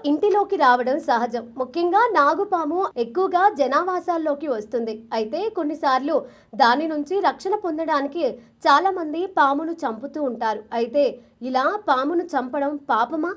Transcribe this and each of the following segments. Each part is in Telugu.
ఇంటిలోకి రావడం సహజం. ముఖ్యంగా నాగుపాము ఎక్కువగా జనావాసాల్లోకి వస్తుంది. అయితే కొన్నిసార్లు దాని నుంచి రక్షణ పొందడానికి చాలా మంది పామును చంపుతూ ఉంటారు. అయితే ఇలా పామును చంపడం పాపమా?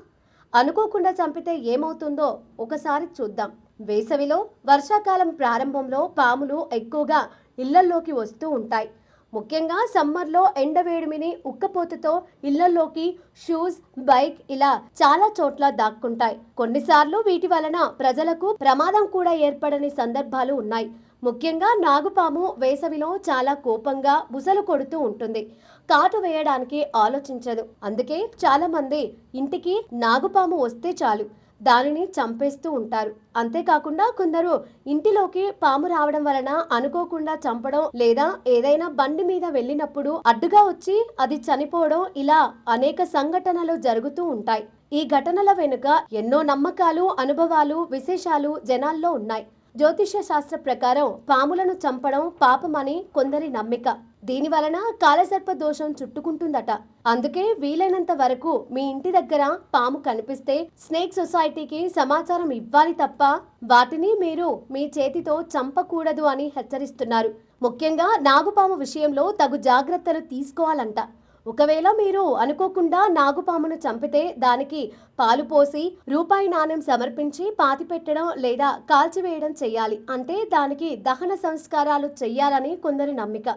అనుకోకుండా చంపితే ఏమవుతుందో ఒకసారి చూద్దాం. వేసవిలో, వర్షాకాలం ప్రారంభంలో పాములు ఎక్కువగా ఇళ్లల్లోకి వస్తూ ఉంటాయి. ముఖ్యంగా సమ్మర్లో ఎండవేడిమిని ఉక్కపోతతో ఇళ్లలోకి షూస్, బైక్ ఇలా చాలా చోట్ల దాక్కుంటాయి. కొన్నిసార్లు వీటి వలన ప్రజలకు ప్రమాదం కూడా ఏర్పడని సందర్భాలు ఉన్నాయి. ముఖ్యంగా నాగుపాము వేసవిలో చాలా కోపంగా బుసలు కొడుతూ ఉంటుంది. కాటు వేయడానికి ఆలోచించదు. అందుకే చాలా మంది ఇంటికి నాగుపాము వస్తే చాలు దానిని చంపేస్తూ ఉంటారు. అంతేకాకుండా కొందరు ఇంటిలోకి పాము రావడం వలన అనుకోకుండా చంపడం, లేదా ఏదైనా బండి మీద వెళ్ళినప్పుడు అడ్డుగా వచ్చి అది చనిపోవడం, ఇలా అనేక సంఘటనలు జరుగుతూ ఉంటాయి. ఈ ఘటనల వెనుక ఎన్నో నమ్మకాలు, అనుభవాలు, విశేషాలు జనాల్లో ఉన్నాయి. జ్యోతిష్య శాస్త్ర ప్రకారం పాములను చంపడం పాపమని కొందరి నమ్మిక. దీని వలన కాలసర్ప దోషం చుట్టుకుంటుందట. అందుకే వీలైనంత వరకు మీ ఇంటి దగ్గర పాము కనిపిస్తే స్నేక్ సొసైటీకి సమాచారం ఇవ్వాలి తప్ప వాటిని మీరు మీ చేతితో చంపకూడదు అని హెచ్చరిస్తున్నారు. ముఖ్యంగా నాగుపాము విషయంలో తగు జాగ్రత్తలు తీసుకోవాలంట. ఒకవేళ మీరు అనుకోకుండా నాగుపామును చంపితే దానికి పాలు పోసి రూపాయి నాణ్యం సమర్పించి పాతిపెట్టడం లేదా కాల్చివేయడం చెయ్యాలి. అంటే దానికి దహన సంస్కారాలు చెయ్యాలని కొందరి నమ్మిక.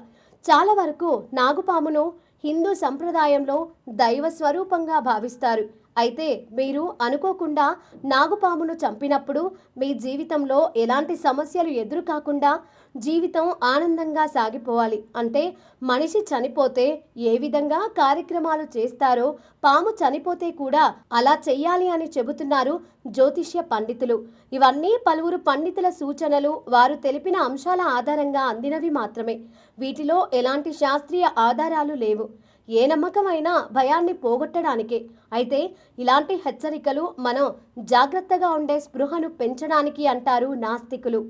చాలా వరకు నాగుపామును హిందూ సంప్రదాయంలో దైవ స్వరూపంగా భావిస్తారు. అయితే మీరు అనుకోకుండా నాగుపామును చంపినప్పుడు మీ జీవితంలో ఎలాంటి సమస్యలు ఎదురు కాకుండా జీవితం ఆనందంగా సాగిపోవాలి. అంటే మనిషి చనిపోతే ఏ విధంగా కార్యక్రమాలు చేస్తారో పాము చనిపోతే కూడా అలా చెయ్యాలి అని చెబుతున్నారు జ్యోతిష్య పండితులు. ఇవన్నీ పలువురు పండితుల సూచనలు, వారు తెలిపిన అంశాల ఆధారంగా అందినవి మాత్రమే. వీటిలో ఎలాంటి శాస్త్రీయ ఆధారాలు లేవు. ఏ నమ్మకమైనా భయాన్ని పోగొట్టడానికే. అయితే ఇలాంటి హెచ్చరికలు మనం జాగ్రత్తగా ఉండే స్పృహను పెంచడానికి అంటారు నాస్తికులు.